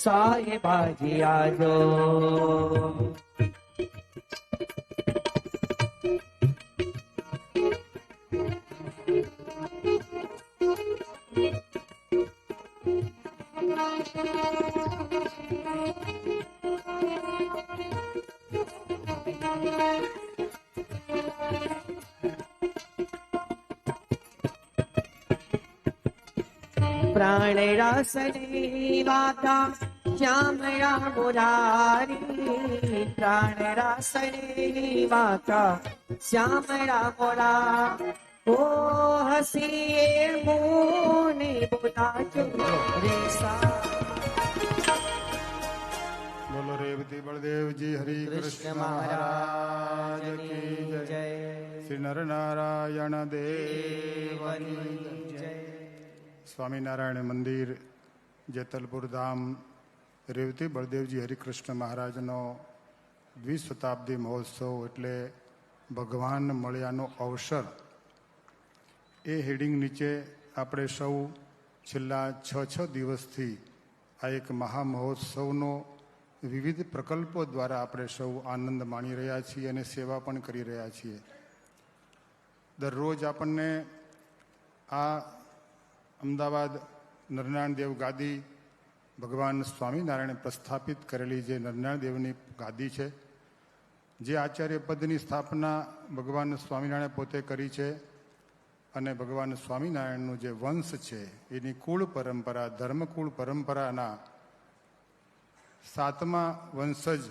સાહેબાજી આજો. પ્રાણ રાસની વાતા શ્યામળા મુરારી. પ્રાણ રાસની વાતા શ્યામળા મોરા. ઓ હસીએ મોને બોલાજો રે સા. બોલો રેવતી બળદેવજી હરિ કૃષ્ણ મહારાજ કી જય. શ્રી નરનારાયણ દેવની જય. સ્વામિનારાયણ મંદિર જેતલપુર ધામ રેવતી બળદેવજી હરિકૃષ્ણ મહારાજનો દ્વિશતાબ્દી મહોત્સવ એટલે ભગવાન મળ્યાનો અવસર. એ હેડિંગ નીચે આપણે સૌ છેલ્લા 6 દિવસથી આ એક મહામહોત્સવનો વિવિધ પ્રકલ્પો દ્વારા આપણે સૌ આનંદ માણી રહ્યા છીએ અને સેવા પણ કરી રહ્યા છીએ. દરરોજ આપણને આ અમદાવાદ નરનારાયણ દેવ ગાદી ભગવાન સ્વામિનારાયણે પ્રસ્થાપિત કરેલી જે નરનારાયણ દેવની ગાદી છે, જે આચાર્ય પદની સ્થાપના ભગવાન સ્વામિનારાયણે પોતે કરી છે અને ભગવાન સ્વામિનારાયણનું જે વંશ છે એની કુળ પરંપરા, ધર્મકુળ પરંપરાના 7મા વંશજ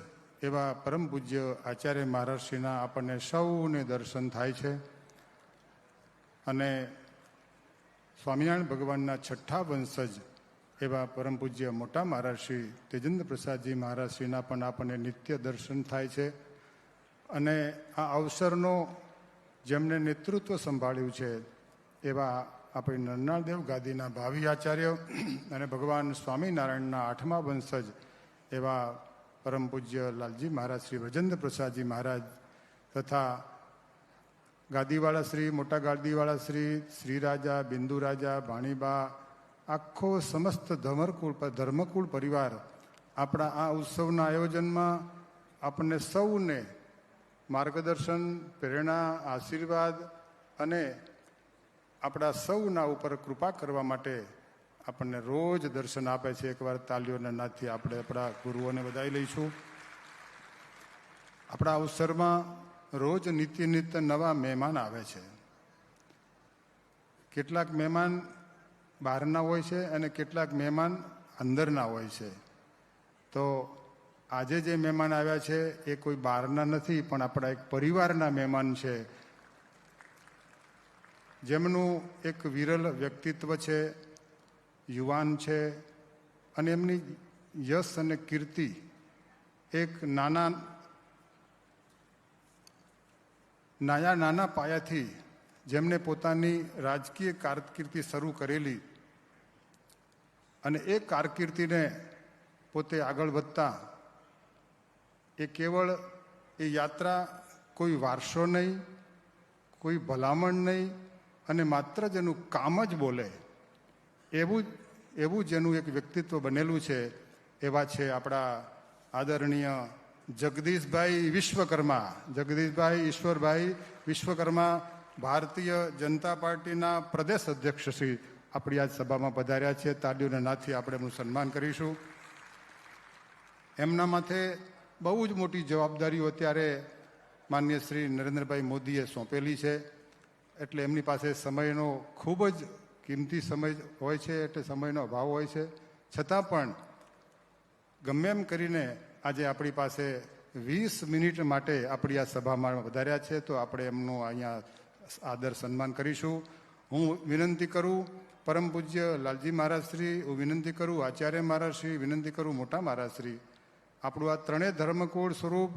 એવા પરમ પૂજ્ય આચાર્ય મહારાજશ્રીના આપણને સૌને દર્શન થાય છે. અને સ્વામિનારાયણ ભગવાનના 6ઠા વંશજ એવા પરમ પૂજ્ય મોટા મહારાજ શ્રી તેજેન્દ્ર પ્રસાદજી મહારાજશ્રીના પણ આપણને નિત્ય દર્શન થાય છે. અને આ અવસરનો જેમણે નેતૃત્વ સંભાળ્યું છે એવા આપણી નરનારાયણ દેવ ગાદીના ભાવિ આચાર્ય અને ભગવાન સ્વામિનારાયણના 8મા વંશજ એવા પરમ પૂજ્ય લાલજી મહારાજ શ્રી વજેન્દ્ર પ્રસાદજી મહારાજ તથા ગાદીવાળા શ્રી, મોટા ગાદીવાળા શ્રી, શ્રી રાજા, બિંદુ રાજા, ભાણીબા, આખો સમસ્ત ધર્મકુળ પરિવાર આપણા આ ઉત્સવના આયોજનમાં આપણને સૌને માર્ગદર્શન, પ્રેરણા, આશીર્વાદ અને આપણા સૌના ઉપર કૃપા કરવા માટે આપણને રોજ દર્શન આપે છે. એકવાર તાલીઓના નાદથી આપણે આપણા ગુરુઓને વધાવી લઈશું. આપણા અવસરમાં રોજ નિત્ય નવા મહેમાન આવે છે. કેટલાક મહેમાન બહારના હોય છે અને કેટલાક મહેમાન અંદરના હોય છે. તો આજે જે મહેમાન આવ્યા છે એ કોઈ બહારના નથી, પણ આપણા એક પરિવારના મહેમાન છે, જેમનું એક વિરલ વ્યક્તિત્વ છે, યુવાન છે અને એમની યશ અને કીર્તિ એક નાના પાયાથી જેમને પોતાની રાજકીય કારકિર્દી શરૂ કરેલી અને એ કારકિર્દીને પોતે આગળ વધતા એ કેવળ એ યાત્રા કોઈ વારસો નહીં, કોઈ ભલામણ નહીં અને માત્ર જેનું કામ જ બોલે એવું જેનું એક વ્યક્તિત્વ બનેલું છે એવા છે આપણા આદરણીય જગદીશભાઈ ઈશ્વરભાઈ વિશ્વકર્મા, ભારતીય જનતા પાર્ટીના પ્રદેશ અધ્યક્ષ શ્રી આપણી આજ સભામાં પધાર્યા છે. તાળીઓના નાદથી આપણે એમનું સન્માન કરીશું. એમના માથે બહુ જ મોટી જવાબદારીઓ અત્યારે માનનીય શ્રી નરેન્દ્રભાઈ મોદીએ સોંપેલી છે. એટલે એમની પાસે સમયનો ખૂબ જ કિંમતી સમય હોય છે, એટલે સમયનો અભાવ હોય છે. છતાં પણ ગમે એમ કરીને આજે આપણી પાસે 20 મિનિટ માટે આપણી આ સભામાં વધાર્યા છે, તો આપણે એમનું અહીંયા આદર સન્માન કરીશું. હું વિનંતી કરું પરમ પૂજ્ય લાલજી મહારાજશ્રી, હું વિનંતી કરું આચાર્ય મહારાજશ્રી, વિનંતી કરું મોટા મહારાજશ્રી, આપણું આ ત્રણેય ધર્મકુળ સ્વરૂપ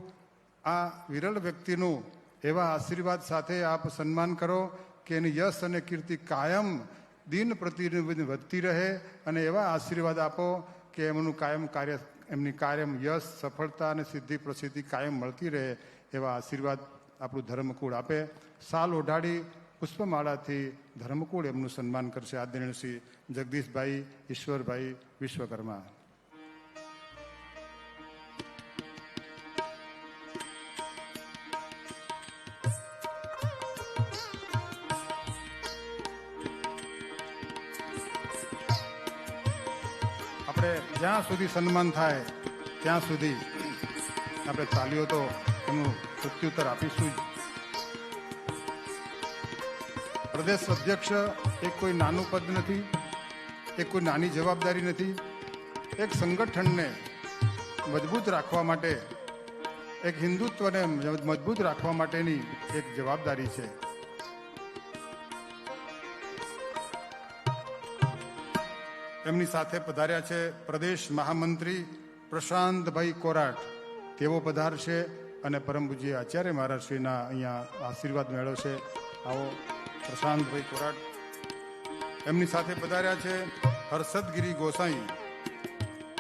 આ વિરલ વ્યક્તિનું એવા આશીર્વાદ સાથે આપ સન્માન કરો કે એની યશ અને કીર્તિ કાયમ દિન પ્રતિદિન વધતી રહે અને એવા આશીર્વાદ આપો કે એમની કાયમ યશ, સફળતા અને સિદ્ધિ પ્રસિદ્ધિ કાયમ મળતી રહે એવા આશીર્વાદ આપણું ધર્મકુળ આપે. સાલ ઓઢાડી પુષ્પમાળાથી ધર્મકુળ એમનું સન્માન કરશે આદરણીય શ્રી જગદીશભાઈ ઈશ્વરભાઈ વિશ્વકર્મા. આપણે જ્યાં સુધી સન્માન થાય ત્યાં સુધી આપણે તાલીઓ તો એનું પ્રત્યુત્તર આપીશું જ. પ્રદેશ અધ્યક્ષ એક કોઈ નાનું પદ નથી, એક કોઈ નાની જવાબદારી નથી. એક સંગઠનને મજબૂત રાખવા માટે, એક હિન્દુત્વને મજબૂત રાખવા માટેની એક જવાબદારી છે. એમની સાથે પધાર્યા છે પ્રદેશ મહામંત્રી પ્રશાંતભાઈ કોરાટ, તેઓ પધારશે અને પરમ પૂજ્ય આચાર્ય મહારાજશ્રીના અહીંયા આશીર્વાદ મેળવશે. આવો પ્રશાંતભાઈ કોરાટ. એમની સાથે પધાર્યા છે હર્ષદગીરી ગોસાઈ.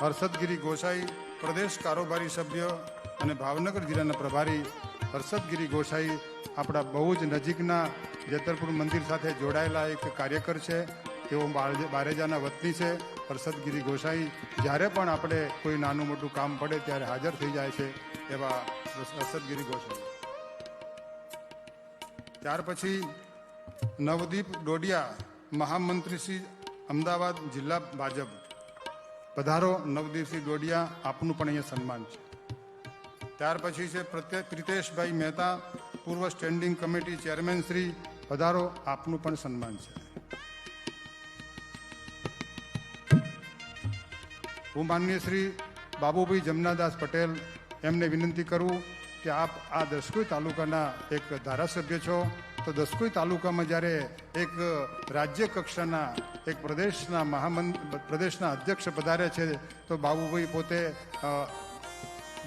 હર્ષદગીરી ગોસાઈ પ્રદેશ કારોબારી સભ્ય અને ભાવનગર જિલ્લાના પ્રભારી. હર્ષદગીરી ગોસાઈ આપણા બહુ જ નજીકના જેતરપુર મંદિર સાથે જોડાયેલા એક કાર્યકર છે. તેઓ બારેજાના વતની છે. હર્ષદગીરી ગોસાઈ જ્યારે પણ આપણે કોઈ નાનું મોટું કામ પડે ત્યારે હાજર થઈ જાય છે એવા હર્ષદગીરી ગોસાઈ. ત્યાર પછી નવદીપ ડોડિયા, મહામંત્રી શ્રી અમદાવાદ જિલ્લા ભાજપ. પધારો નવદીપસિંહ ડોડિયા, આપનું પણ અહીંયા સન્માન છે. ત્યાર પછી છે પ્રિતેશભાઈ મહેતા, પૂર્વ સ્ટેન્ડિંગ કમિટી ચેરમેન શ્રી. પધારો, આપનું પણ સન્માન છે. હું માનનીય શ્રી બાબુભાઈ જમનાદાસ પટેલ એમને વિનંતી કરું કે આપ આ દસકોઈ તાલુકાના એક ધારાસભ્ય છો, તો દસકોઈ તાલુકામાં જ્યારે એક રાજ્ય કક્ષાના એક પ્રદેશના અધ્યક્ષ પધારે છે તો બાબુભાઈ પોતે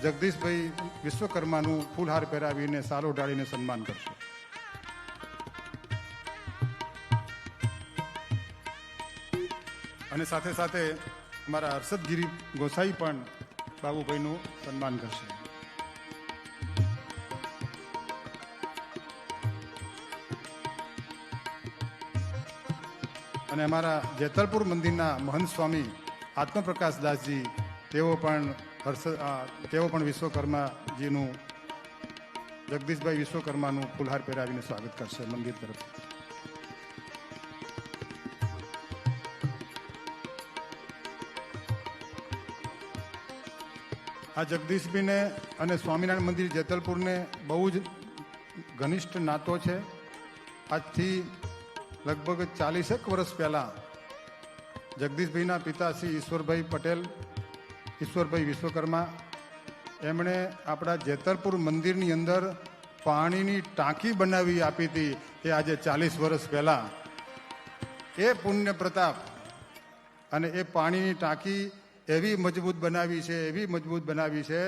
જગદીશભાઈ વિશ્વકર્માનું ફૂલહાર પહેરાવીને સાલો ઢાળીને સન્માન કરશે. અને સાથે સાથે અમારા હર્ષદગીરી ગોસાઈ પણ બાબુભાઈનું સન્માન કરશે. અને અમારા જેતલપુર મંદિરના મહંત સ્વામી આત્મપ્રકાશ દાસજી, તેઓ પણ વિશ્વકર્માજીનું, જગદીશભાઈ વિશ્વકર્માનું ફૂલહાર પહેરાવીને સ્વાગત કરશે મંદિર તરફ. આ જગદીશભાઈને અને સ્વામિનારાયણ મંદિર જેતલપુરને બહુ જ ઘનિષ્ઠ નાતો છે. આજથી લગભગ 40 વર્ષ પહેલાં જગદીશભાઈના પિતા શ્રી ઈશ્વરભાઈ વિશ્વકર્મા, એમણે આપણા જેતલપુર મંદિરની અંદર પાણીની ટાંકી બનાવી આપી હતી. એ આજે 40 વર્ષ પહેલાં એ પુણ્ય પ્રતાપ અને એ પાણીની ટાંકી એવી મજબૂત બનાવી છે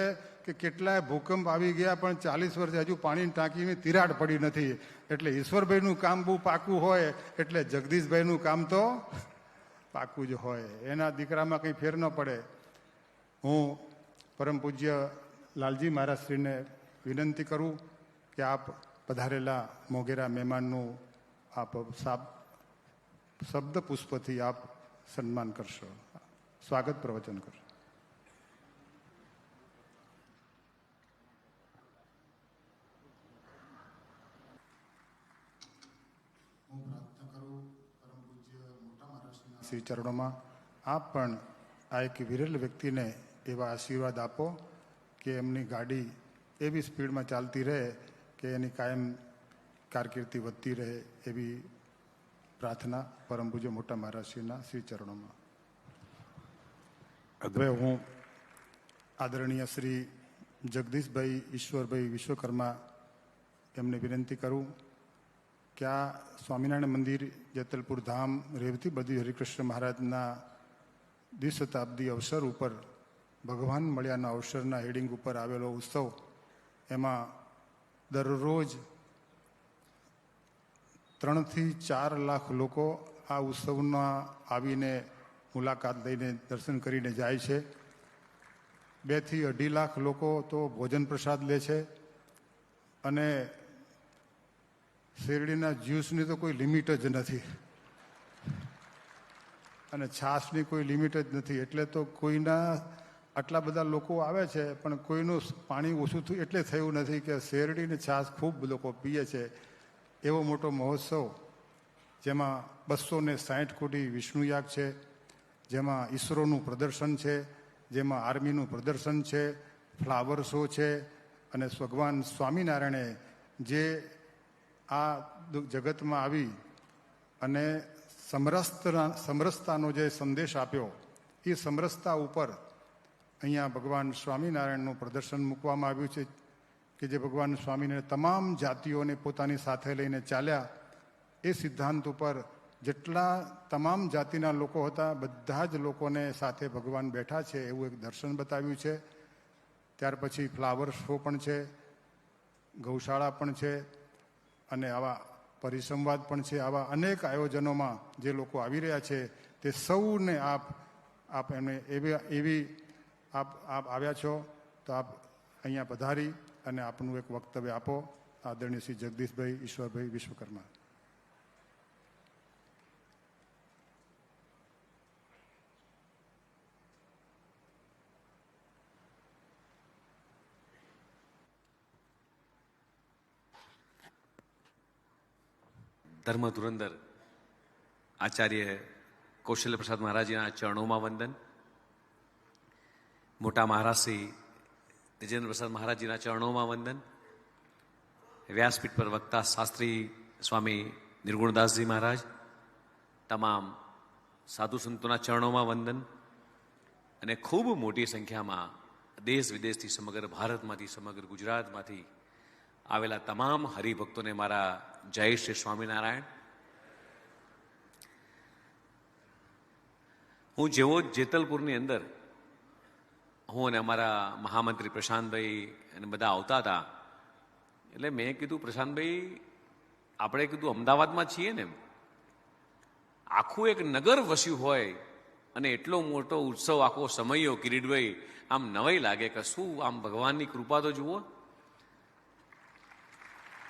કે કેટલાય ભૂકંપ આવી ગયા પણ 40 વર્ષે હજુ પાણીની ટાંકીની તિરાડ પડી નથી. એટલે ઈશ્વરભાઈનું કામ બહુ પાકું હોય એટલે જગદીશભાઈનું કામ તો પાકું જ હોય. એના દીકરામાં કંઈ ફેર ન પડે. હું પરમ પૂજ્ય લાલજી મહારાજશ્રીને વિનંતી કરું કે આપ પધારેલા મોગેરા મહેમાનનું આપ શબ્દ પુષ્પથી આપ સન્માન કરશો, સ્વાગત પ્રવચન કરશો. હું પ્રાર્થના કરું પરમ પૂજ્ય મોટા મહારાજના શ્રી ચરણોમાં આપ પણ આ એક વિરલ વ્યક્તિને એવા આશીર્વાદ આપો કે એમની ગાડી એવી સ્પીડમાં ચાલતી રહે કે એની કાયમ કારકિર્દી વધતી રહે, એવી પ્રાર્થના પરમ પૂજ્ય મોટા મહારાજશ્રીના શ્રી ચરણોમાં. હવે હું આદરણીય શ્રી જગદીશભાઈ ઈશ્વરભાઈ વિશ્વકર્મા એમને વિનંતી કરું કે આ સ્વામિનારાયણ મંદિર જેતલપુર ધામ રેવતી બધી હરિકૃષ્ણ મહારાજના દ્વિશતાબ્દી અવસર ઉપર ભગવાન મળ્યાના અવસરના હેડિંગ ઉપર આવેલો ઉત્સવ, એમાં દરરોજ 3 થી 4 લાખ લોકો આ ઉત્સવમાં આવીને મુલાકાત લઈને દર્શન કરીને જાય છે. 2 થી 2.5 લાખ લોકો તો ભોજન પ્રસાદ લે છે અને શેરડીના જ્યુસની તો કોઈ લિમિટ જ નથી અને છાશની કોઈ લિમિટ જ નથી. એટલે તો કોઈના આટલા બધા લોકો આવે છે પણ કોઈનું પાણી ઓછું થયું એટલે થયું નથી કે શેરડીની છાશ ખૂબ લોકો પીએ છે. એવો મોટો મહોત્સવ જેમાં 260 કોટી વિષ્ણુયાગ છે, જેમાં ઈસરોનું પ્રદર્શન છે, જેમાં આર્મીનું પ્રદર્શન છે, ફ્લાવર શો છે અને ભગવાન સ્વામિનારાયણે જે આ જગતમાં આવી અને સમરસતાનો જે સંદેશ આપ્યો એ સમરસતા ઉપર અહીંયા ભગવાન સ્વામિનારાયણનું પ્રદર્શન મૂકવામાં આવ્યું છે કે જે ભગવાન સ્વામિનારાયણ તમામ જાતિઓને પોતાની સાથે લઈને ચાલ્યા. એ સિદ્ધાંત ઉપર જેટલા તમામ જાતિના લોકો હતા બધા જ લોકોને સાથે ભગવાન બેઠા છે એવું એક દર્શન બતાવ્યું છે. ત્યાર પછી ફ્લાવર શો પણ છે, ગૌશાળા પણ છે અને આવા પરિસંવાદ પણ છે. આવા અનેક આયોજનોમાં જે લોકો આવી રહ્યા છે તે સૌને આપ એમને એવી આપ આવ્યા છો તો આપ અહીંયા પધારી અને આપનું એક વક્તવ્ય આપો. આદરણીય શ્રી જગદીશભાઈ ઈશ્વરભાઈ વિશ્વકર્મા. ધર્મ ધુરંધર આચાર્ય કૌશલ્ય પ્રસાદ મહારાજના ચરણોમાં વંદન. મોટા મહારાજ શ્રી તેજેન્દ્ર પ્રસાદ મહારાજજીના ચરણોમાં વંદન. વ્યાસપીઠ પર વક્તા શાસ્ત્રી સ્વામી નિર્ગુણદાસજી મહારાજ, તમામ સાધુ સંતોના ચરણોમાં વંદન અને ખૂબ મોટી સંખ્યામાં દેશ વિદેશથી, સમગ્ર ભારતમાંથી, સમગ્ર ગુજરાતમાંથી આવેલા તમામ હરિભક્તોને મારા જય શ્રી સ્વામિનારાયણ. હું જેવો જેતલપુરની અંદર હું અને અમારા મહામંત્રી પ્રશાંતભાઈ અને બધા આવતા હતા એટલે મેં કીધું, પ્રશાંતભાઈ આપણે કીધું અમદાવાદમાં છીએ ને, આખું એક નગર વસ્યું હોય અને એટલો મોટો ઉત્સવ આખો સમયો કિરીટભાઈ આમ નવાઈ લાગે કે શું આમ ભગવાનની કૃપા તો જુઓ.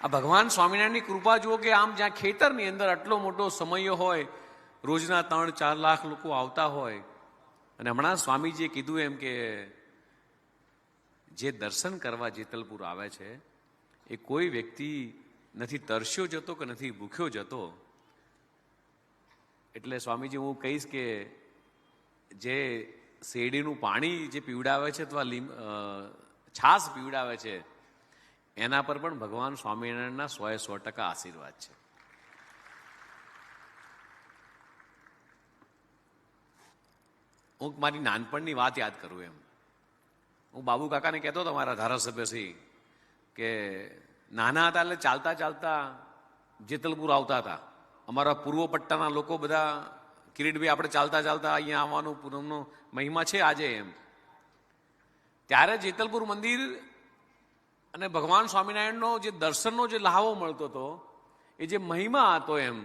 આ ભગવાન સ્વામિનારાયણની કૃપા જુઓ કે આમ જ્યાં ખેતરની અંદર આટલો મોટો સમયો હોય, રોજના 3-4 લાખ લોકો આવતા હોય. અને હમણાં સ્વામીજીએ કીધું એમ કે જે દર્શન કરવા જેતલપુર આવે છે એ કોઈ વ્યક્તિ નથી તરસ્યો જતો કે નથી ભૂખ્યો જતો. એટલે સ્વામીજી હું કહીશ કે જે શેરડીનું પાણી જે પીવડાવે છે અથવા છાસ પીવડાવે છે એના પર પણ ભગવાન સ્વામિનારાયણના 100% આશીર્વાદ છે. હું મારી નાનપણની વાત યાદ કરું એમ. હું બાબુ કાકાને કહેતો હતો, મારા ધારાસભ્યશ્રી, કે નાના હતા એટલે ચાલતા ચાલતા જેતલપુર આવતા હતા. અમારા પૂર્વ પટ્ટાના લોકો બધા, કિરીટભાઈ આપણે ચાલતા ચાલતા અહીંયા આવવાનું પૂનમનો મહિમા છે આજે એમ. ત્યારે જેતલપુર મંદિર અને ભગવાન સ્વામિનારાયણનો જે દર્શનનો જે લહાવો મળતો હતો, એ જે મહિમા હતો એમ,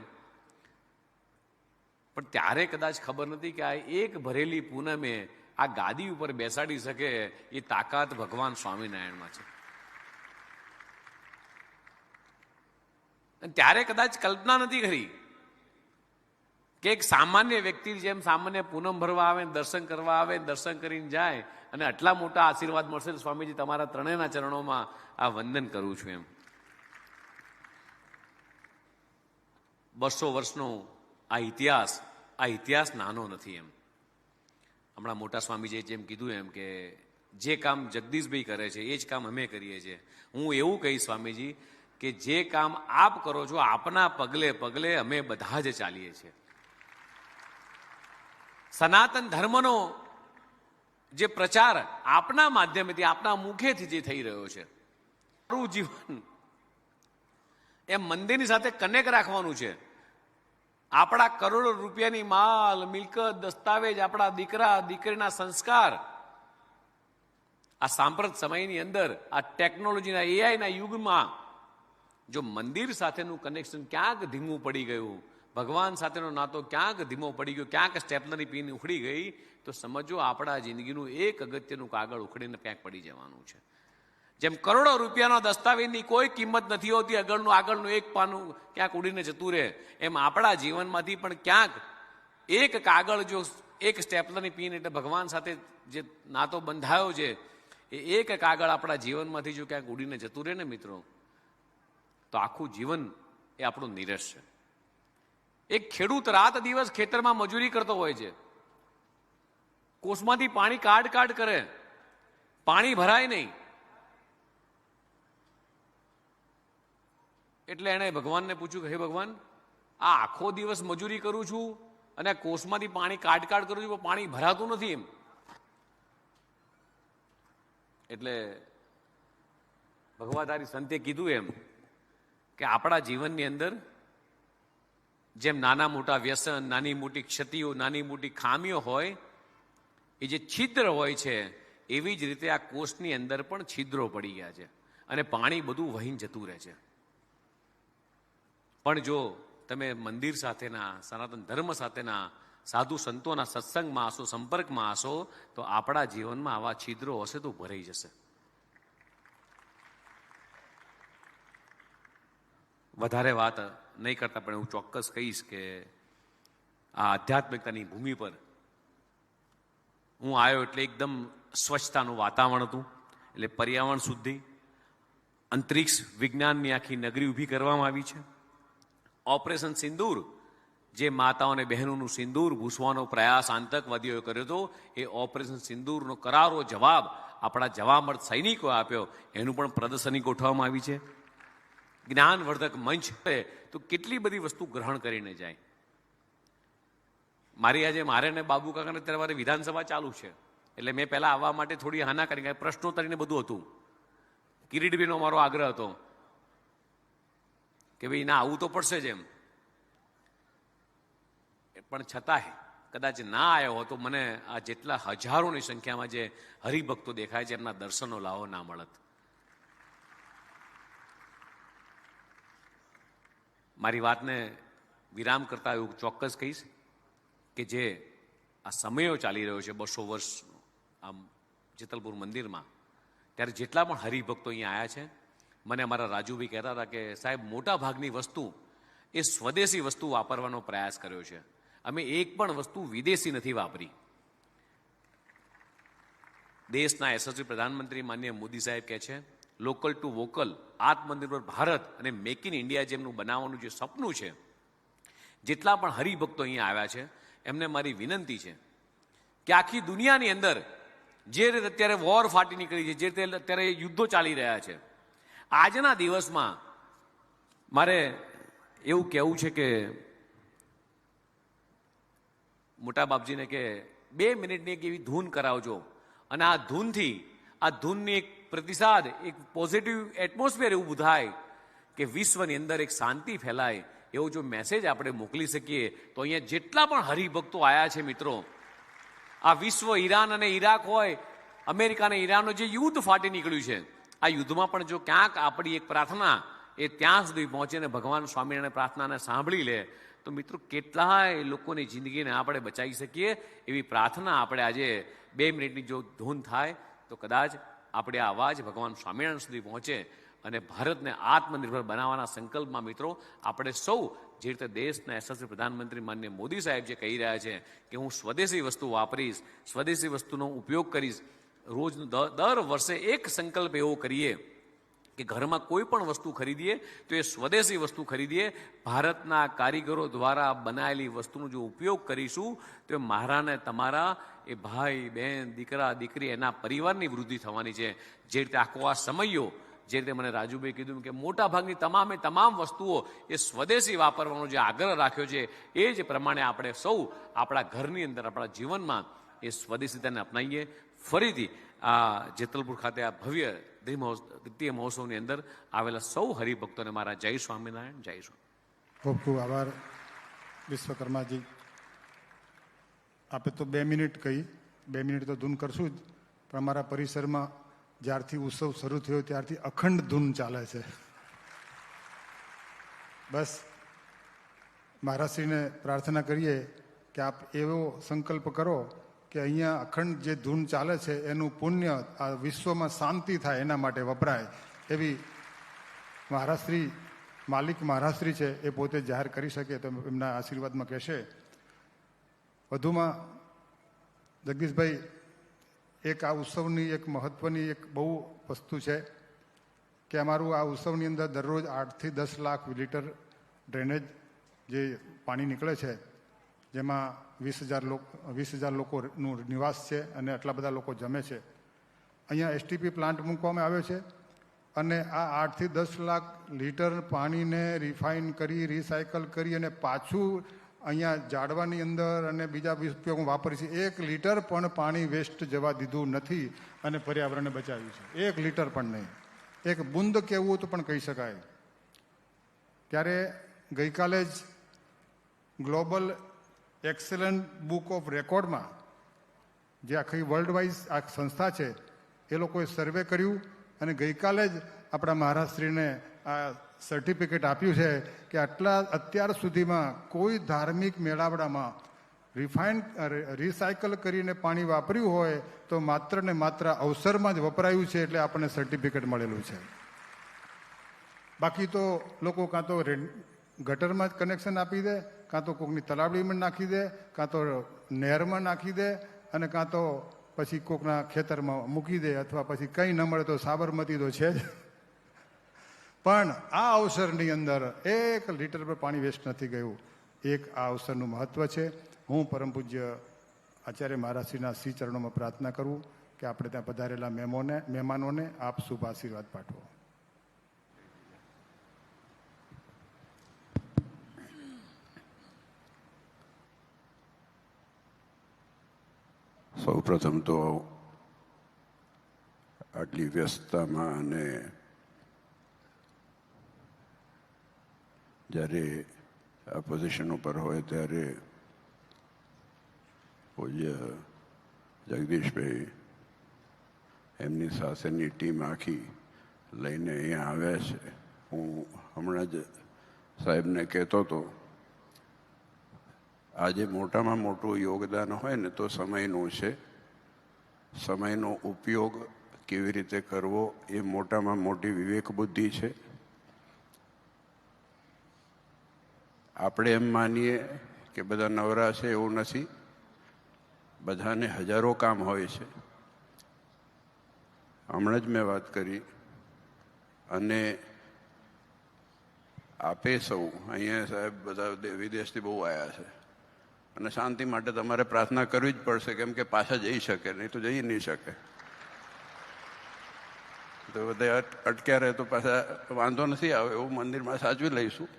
પણ ત્યારે કદાચ ખબર નથી કે આ એક ભરેલી પૂનમે આ ગાદી ઉપર બેસાડી શકે એ તાકાત ભગવાન સ્વામિનારાયણમાં છે. ત્યારે કદાચ કલ્પના નથી કરી કે એક સામાન્ય વ્યક્તિ જેમ સામાન્ય પૂનમ ભરવા આવે, દર્શન કરવા આવે, દર્શન કરીને જાય અને આટલા મોટા આશીર્વાદ મળશે. સ્વામીજી તમારા ત્રણેયના ચરણોમાં આ વંદન કરું છું એમ. 200 વર્ષનો આ ઇતિહાસ નાનો નથી એમ. હમણાં મોટા સ્વામીજીએ જેમ કીધું એમ કે જે કામ જગદીશભાઈ કરે છે એ જ કામ અમે કરીએ છીએ. હું એવું કહીશ સ્વામીજી કે જે કામ આપ કરો છો આપના પગલે પગલે અમે બધા જ ચાલીએ છીએ. સનાતન ધર્મનો જે પ્રચાર આપના માધ્યમેથી, આપના મુખેથી જે થઈ રહ્યો છે, મારું જીવન એમ મંદિરની સાથે કનેક્ટ રાખવાનું છે. આપણા કરોડો રૂપિયાની માલ, મિલકત, દસ્તાવેજ, આપણા દીકરા દીકરીના સંસ્કાર, આ સાંપ્રત સમયની અંદર આ ટેકનોલોજીના એઆઈના યુગમાં જો મંદિર સાથેનું કનેક્શન ક્યાંક ધીમું પડી ગયું, ભગવાન સાથેનો નાતો ક્યાંક ધીમો પડી ગયો, ક્યાંક સ્ટેપલરની પિન ઉખડી ગઈ, તો સમજો આપણા જિંદગીનું એક અગત્યનું કાગળ ઉખડીને ક્યાંક પડી જવાનું છે. જેમ કરોડો રૂપિયાના દસ્તાવેજની કોઈ કિંમત નથી હોતી, આગળનું એક પાનું ક્યાંક ઉડીને જતું રહે, એમ આપણા જીવનમાંથી પણ ક્યાંક એક કાગળ, જો એક સ્ટેપલરની પિન એટલે ભગવાન સાથે જે નાતો બંધાયો છે, એ એક કાગળ આપણા જીવનમાંથી જો ક્યાંક ઉડીને જતું રહે ને મિત્રો, તો આખું જીવન એ આપણું નિરસ છે. એક ખેડૂત રાત દિવસ ખેતરમાં મજૂરી કરતો હોય છે, કોસમાંથી પાણી કાઢ કરે, પાણી ભરાય નહીં, એટલે એણે ભગવાનને પૂછ્યું કે હે ભગવાન, આ આખો દિવસ મજૂરી કરું છું અને કોસમાંથી પાણી કાઢ કરું છું, પણ પાણી ભરાતું નથી એમ. એટલે ભગવાધારી સંતે કીધું એમ કે આપણા જીવનની અંદર જેમ નાના મોટા વ્યસન, નાની મોટી ક્ષતિઓ, નાની મોટી ખામીઓ હોય, એ જે છિદ્ર હોય છે, એવી જ રીતે આ કોષની અંદર પણ છિદ્રો પડી ગયા છે અને પાણી બધું વહીને જતું રહે છે. પણ જો તમે મંદિર સાથેના, સનાતન ધર્મ સાથેના, સાધુ સંતોના સત્સંગમાં હશો, સંપર્કમાં હશો, તો આપણા જીવનમાં આવા છિદ્રો હશે તો ભરાઈ જશે. વધારે વાત નહીં કરતા પણ હું ચોક્કસ કહીશ કે આ આધ્યાત્મિકતાની ભૂમિ પર હું આવ્યો એટલે એકદમ સ્વચ્છતાનું વાતાવરણ હતું, એટલે પર્યાવરણ શુદ્ધિ, અંતરિક્ષ વિજ્ઞાનની આખી નગરી ઊભી કરવામાં આવી છે. ઓપરેશન સિંદૂર, જે માતાઓ અને બહેનોનું સિંદૂર ભૂસવાનો પ્રયાસ આતંકવાદીઓએ કર્યો હતો, એ ઓપરેશન સિંદૂરનો કરારો જવાબ આપણા જવામર્દ સૈનિકોએ આપ્યો, એનું પણ પ્રદર્શની ગોઠવવામાં આવી છે. જ્ઞાનવર્ધક મંચ તો કેટલી બધી વસ્તુ ગ્રહણ કરીને જાય. મારે ને બાબુ કાકાને ત્યારે વિધાનસભા ચાલુ છે, એટલે મેં પહેલા આવવા માટે થોડી હાના કરી, પ્રશ્નોત્તરીને બધું હતું. કિરીટભાઈનો મારો આગ્રહ હતો કે ભાઈ ના આવવું તો પડશે જ એમ, પણ છતાંય કદાચ ના આવ્યો હો તો મને આ જેટલા હજારોની સંખ્યામાં જે હરિભક્તો દેખાય છે એમના દર્શનો લાવો ના મળત. મારી વાતને વિરામ કરતા એવું ચોક્કસ કહીશ કે જે આ સમયો ચાલી રહ્યો છે 200 વર્ષ આમ જેતલપુર મંદિરમાં, ત્યારે જેટલા પણ હરિભક્તો અહીંયા આવ્યા છે, મને અમારા રાજુભાઈ કહેતા હતા કે સાહેબ, મોટા ભાગની વસ્તુ એ સ્વદેશી વસ્તુ વાપરવાનો પ્રયાસ કર્યો છે, અમે એક પણ વસ્તુ વિદેશી નથી વાપરી. દેશના યશસ્વી પ્રધાનમંત્રી માનનીય મોદી સાહેબ કહે છે લોકલ ટુ વોકલ, આત્મનિર્ભર ભારત અને મેક ઇન ઇન્ડિયા જેમનું બનાવવાનું જે સપનું છે, જેટલા પણ હરિભક્તો અહીંયા આવ્યા છે એમને મારી વિનંતી છે કે આખી દુનિયાની અંદર જે રીતે અત્યારે વોર ફાટી નીકળી છે, જે રીતે અત્યારે યુદ્ધો ચાલી રહ્યા છે, આજના દિવસમાં મારે એવું કહેવું છે કે મોટા બાપજીને કે 2 મિનિટની એક એવી ધૂન કરાવજો, અને આ ધૂનની એક પ્રતિસાદ, એક પોઝિટિવ એટમોસ્ફિયર એવું થાય કે વિશ્વની અંદર એક શાંતિ ફેલાય, એવો જો મેસેજ આપણે મોકલી શકીએ તો અહીંયા જેટલા પણ હરિભક્તો આવ્યા છે મિત્રો, આ વિશ્વ ઈરાન અને ઈરાક હોય, અમેરિકા અને ઈરાનનું જે યુદ્ધ ફાટી નીકળ્યું છે, આ યુદ્ધમાં પણ જો ક્યાંક આપણી એક પ્રાર્થના એ ત્યાં સુધી પહોંચે ને ભગવાન સ્વામિનારાયણ પ્રાર્થનાને સાંભળી લે, તો મિત્રો કેટલાય લોકોની જિંદગીને આપણે બચાવી શકીએ. એવી પ્રાર્થના આપણે આજે 2 મિનિટની જો ધૂન થાય તો કદાચ આપણે આ અવાજ ભગવાન સ્વામિનારાયણ સુધી પહોંચે અને ભારતને આત્મનિર્ભર બનાવવાના સંકલ્પમાં મિત્રો આપણે સૌ, જે રીતે દેશના યશસ્વી પ્રધાનમંત્રી માનનીય મોદી સાહેબ જે કહી રહ્યા છે કે હું સ્વદેશી વસ્તુ વાપરીશ, સ્વદેશી વસ્તુનો ઉપયોગ કરીશ, રોજ દર વર્ષે એક સંકલ્પ એવો કરીએ કે ઘરમાં કોઈ પણ વસ્તુ ખરીદીએ તો એ સ્વદેશી વસ્તુ ખરીદીએ, ભારતના કારીગરો દ્વારા બનાવેલી વસ્તુનો જો ઉપયોગ કરીશું તો મારા ને તમારા એ ભાઈ બહેન, દીકરા દીકરી, એના પરિવારની વૃદ્ધિ થવાની છે. જે રીતે આખો આ સમયો, જે રીતે મને રાજુભાઈ કીધું કે મોટા ભાગની તમામ વસ્તુઓ એ સ્વદેશી વાપરવાનો જે આગ્રહ રાખ્યો છે, એ જ પ્રમાણે આપણે સૌ આપણા ઘરની અંદર, આપણા જીવનમાં એ સ્વદેશીતાને અપનાવીએ. ફરીથી આ જેતલપુર ખાતે આ ભવ્ય દ્વિતીય મહોત્સવની અંદર આવેલા સૌ હરિભક્તોને મારા જય સ્વામિનારાયણ, જય સ્વામિનારાયણ. ખૂબ ખૂબ આભાર વિશ્વકર્માજી. આપે તો 2 મિનિટ કહી, 2 મિનિટ તો ધૂન કરશું જ, પણ અમારા પરિસરમાં જ્યારથી ઉત્સવ શરૂ થયો ત્યારથી અખંડ ધૂન ચાલે છે. બસ મહારાજશ્રીને પ્રાર્થના કરીએ કે આપ એવો સંકલ્પ કરો કે અહીંયા અખંડ જે ધૂન ચાલે છે એનું પુણ્ય આ વિશ્વમાં શાંતિ થાય એના માટે વપરાય એવી મહારાજશ્રી માલિક મહારાજશ્રી છે એ પોતે જાહેર કરી શકે તો એમના આશીર્વાદમાં કહેશે. વધુમાં જગદીશભાઈ, એક આ ઉત્સવની એક મહત્વની એક બહુ વસ્તુ છે કે અમારું આ ઉત્સવની અંદર દરરોજ 8 થી 10 લાખ લીટર ડ્રેનેજ જે પાણી નીકળે છે, જેમાં 20,000 લોકોનું નિવાસ છે અને આટલા બધા લોકો જમે છે. અહીંયા એસટીપી પ્લાન્ટ મૂકવામાં આવ્યો છે અને આ 8 થી 10 લાખ લીટર પાણીને રિફાઇન કરી, રિસાયકલ કરી અને પાછું અહીંયા ઝાડવાની અંદર અને બીજા ઉપયોગમાં વાપરી છે. 1 લીટર પણ પાણી વેસ્ટ જવા દીધું નથી અને પર્યાવરણને બચાવ્યું છે. 1 લીટર પણ નહીં, એક બુંદ કહેવું તો પણ કહી શકાય. ત્યારે ગઈકાલે જ ગ્લોબલ એક્સેલન્ટ બુક ઓફ રેકોર્ડમાં જે આખી વર્લ્ડ વાઇઝ આ સંસ્થા છે એ લોકોએ સર્વે કર્યું અને ગઈકાલે જ આપણા મહારાજશ્રીને આ સર્ટિફિકેટ આપ્યું છે કે અત્યાર સુધીમાં કોઈ ધાર્મિક મેળાવડામાં રિસાયકલ કરીને પાણી વાપર્યું હોય તો માત્ર ને માત્ર અવસરમાં જ વપરાયું છે, એટલે આપણને સર્ટિફિકેટ મળેલું છે. બાકી તો લોકો કાં તો ગટરમાં જ કનેક્શન આપી દે, કાં તો કોકની તલાવડીમાં નાખી દે, કાં તો નહેરમાં નાખી દે અને કાં તો પછી કોકના ખેતરમાં મૂકી દે, અથવા પછી કંઈ ન મળે તો સાબરમતી તો છે જ. પણ આ અવસરની અંદર 1 લીટર પર પાણી વેસ્ટ નથી ગયું. એક આ અવસરનું મહત્વ છે. હું પરમ પૂજ્ય આચાર્ય મહારાજશ્રીના શ્રી ચરણોમાં પ્રાર્થના કરું કે આપણે ત્યાં પધારેલા મહેમાનોને આપ શુભ આશીર્વાદ પાઠવો. સૌ પ્રથમ તો આટલી વ્યસ્તતામાં અને જ્યારે આ પોઝિશન ઉપર હોય ત્યારે પૂજ્ય જગદીશભાઈ એમની સાથેની ટીમ આખી લઈને અહીંયા આવ્યા છે. હું હમણાં જ સાહેબને કહેતો હતો, આજે મોટામાં મોટું યોગદાન હોય ને તો સમયનું છે. સમયનો ઉપયોગ કેવી રીતે કરવો એ મોટામાં મોટી વિવેક બુદ્ધિ છે. આપણે એમ માનીએ કે બધા નવરા છે, એવું નથી. બધાને હજારો કામ હોય છે. હમણાં જ મેં વાત કરી અને આપે સૌ અહીંયા સાહેબ બધા વિદેશથી બહુ આવ્યા છે અને શાંતિ માટે તમારે પ્રાર્થના કરવી જ પડશે, કેમ કે પાછા જઈ શકે નહીં તો જઈ નહીં શકે. તો બધા અટક્યા રહે તો પાછા વાંધો નથી આવે, એવું મંદિરમાં સાચવી લઈશું.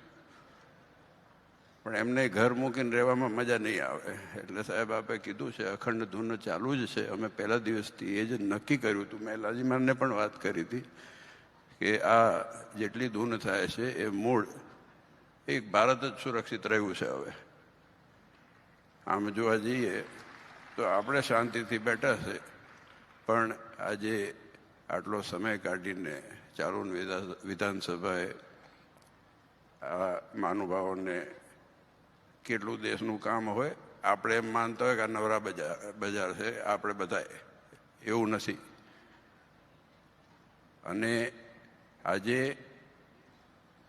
પણ એમને ઘર મૂકીને રહેવામાં મજા નહીં આવે. એટલે સાહેબ આપે કીધું છે અખંડ ધૂન ચાલુ જ છે. અમે પહેલા દિવસથી એ જ નક્કી કર્યું હતું. મેં લાજીમાનને પણ વાત કરી હતી કે આ જેટલી ધૂન થાય છે એ મૂળ એક ભારત જ સુરક્ષિત રહ્યું છે. હવે આમ જોવા જઈએ તો આપણે શાંતિથી બેઠા છે, પણ આજે આટલો સમય કાઢીને ચાલુ વિધાનસભાએ આ મહાનુભાવોને કેટલું દેશનું કામ હોય. આપણે એમ માનતા હોય કે આ નવરા બજાર છે આપણે બધાએ, એવું નથી. અને આજે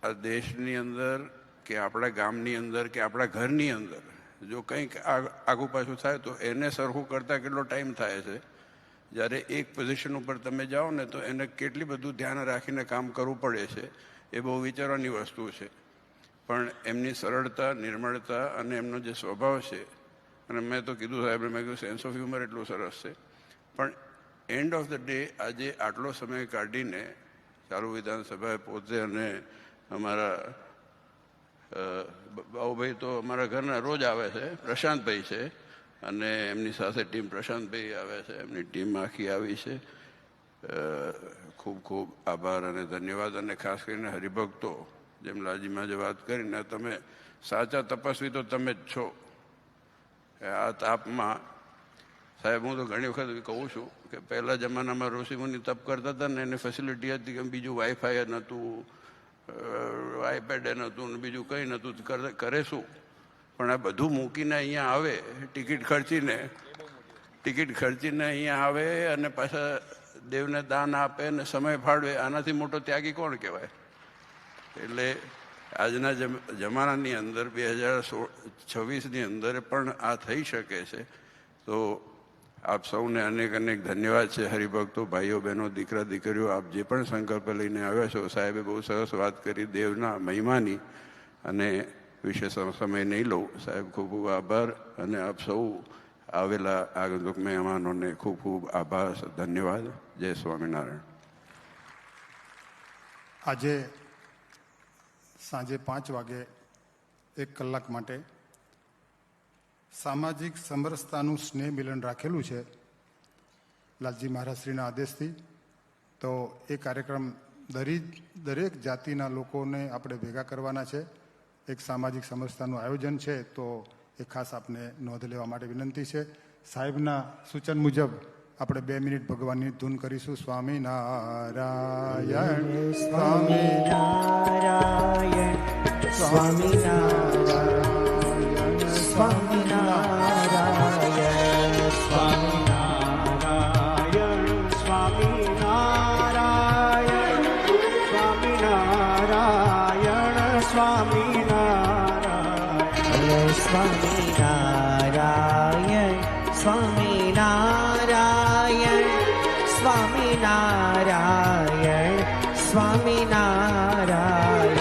આ દેશની અંદર કે આપણા ગામની અંદર કે આપણા ઘરની અંદર જો કંઈક આગું પાછું થાય તો એને સરખું કરતાં કેટલો ટાઈમ થાય છે. જ્યારે એક પોઝિશન ઉપર તમે જાઓ ને તો એને કેટલી બધું ધ્યાન રાખીને કામ કરવું પડે છે. એ બહુ વિચારવાની વસ્તુ છે. પણ એમની સરળતા, નિર્મળતા અને એમનો જે સ્વભાવ છે, અને મેં તો કીધું સાહેબ, મેં કીધું સેન્સ ઓફ હ્યુમર એટલું સરસ છે. પણ એન્ડ ઓફ ધ ડે આજે આટલો સમય કાઢીને ચાલુ વિધાનસભાએ પોતે અને અમારા બાબુભાઈ તો અમારા ઘરના રોજ આવે છે, પ્રશાંતભાઈ છે અને એમની સાથે ટીમ પ્રશાંતભાઈ આવે છે, એમની ટીમ આખી આવી છે. ખૂબ ખૂબ આભાર અને ધન્યવાદ. અને ખાસ કરીને હરિભક્તો, જેમ લાજીમાં જે વાત કરીને, તમે સાચા તપસ્વી તો તમે જ છો. આ તાપમાં સાહેબ, હું તો ઘણી વખત કહું છું કે પહેલા જમાનામાં ઋષિમુનિ તપ કરતા હતા ને એની ફેસિલિટી હતી કે બીજું વાઈફાઈ નહોતું, આઈપેડ નહોતું ને બીજું કંઈ નહોતું. કરે શું? પણ આ બધું મૂકીને અહીંયા આવે ટિકિટ ખર્ચીને ટિકિટ ખર્ચીને અહીંયા આવે અને પાછા દેવને દાન આપે અને સમય ફાળવે, આનાથી મોટો ત્યાગી કોણ કહેવાય? એટલે આજના જમાનાની અંદર 2026ની અંદર પણ આ થઈ શકે છે. તો આપ સૌને અનેક અનેક ધન્યવાદ છે. હરિભક્તો, ભાઈઓ બહેનો, દીકરા દીકરીઓ, આપ જે પણ સંકલ્પ લઈને આવ્યા છો, સાહેબે બહુ સરસ વાત કરી દેવના મહિમાની, અને વિશેષ સમય નહીં લઉં. સાહેબ, ખૂબ ખૂબ આભાર, અને આપ સૌ આવેલા આગંતુક મહેમાનોને ખૂબ ખૂબ આભાર, ધન્યવાદ. જય સ્વામિનારાયણ. આજે સાંજે 5 વાગે 1 કલાક માટે સામાજિક સમરસતાનું સ્નેહ મિલન રાખેલું છે લાલજી મહારાજશ્રીના આદેશથી. તો એ કાર્યક્રમ દરેક જાતિના લોકોને આપણે ભેગા કરવાના છે. એક સામાજિક સમરસતાનું આયોજન છે. તો એ ખાસ આપને નોંધ લેવા માટે વિનંતી છે. સાહેબના સૂચન મુજબ આપણે 2 મિનિટ ભગવાનની ધૂન કરીશું. સ્વામિનારાયણ સ્વામિનારાયણ સ્વામિનારાયણ સ્વામિનારાયણ સ્વામિનારાયણ સ્વામિનારાયણ સ્વામિનારાયણ સ્વામિનારાયણ સ્વામિનારાયણ સ્વામિનારાયણ સ્વામિનારાયણ સ્વામિનારાયણ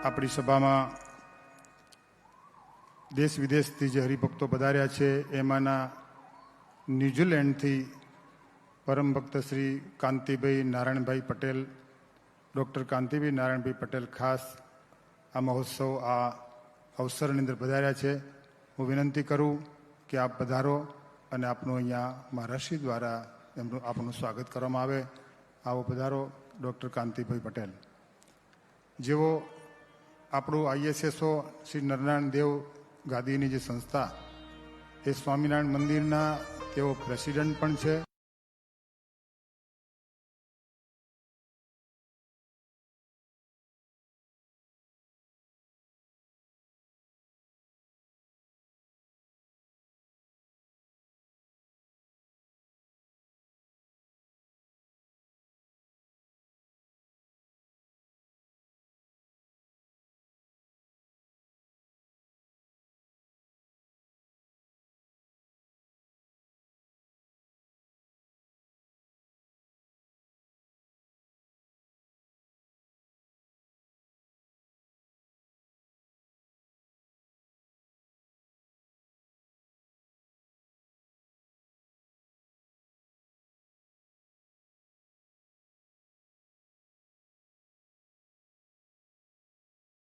આપણી સભામાં દેશ વિદેશથી જે હરિભક્તો પધાર્યા છે, એમાંના ન્યૂઝીલેન્ડથી પરમ ભક્ત શ્રી કાંતિભાઈ નારાયણભાઈ પટેલ, ડૉક્ટર કાંતિભાઈ નારાયણભાઈ પટેલ ખાસ આ મહોત્સવ, આ અવસરની અંદર પધાર્યા છે. હું વિનંતી કરું કે આપ પધારો અને આપનું અહીંયા મહારાષ્ટ્રી દ્વારા આપનું સ્વાગત કરવામાં આવે. આવો પધારો ડૉક્ટર કાંતિભાઈ પટેલ, જેઓ આપણું ISSO શ્રી નરનારાયણ દેવ ગાદીની જે સંસ્થા, એ સ્વામિનારાયણ મંદિરના તેઓ પ્રેસિડેન્ટ પણ છે.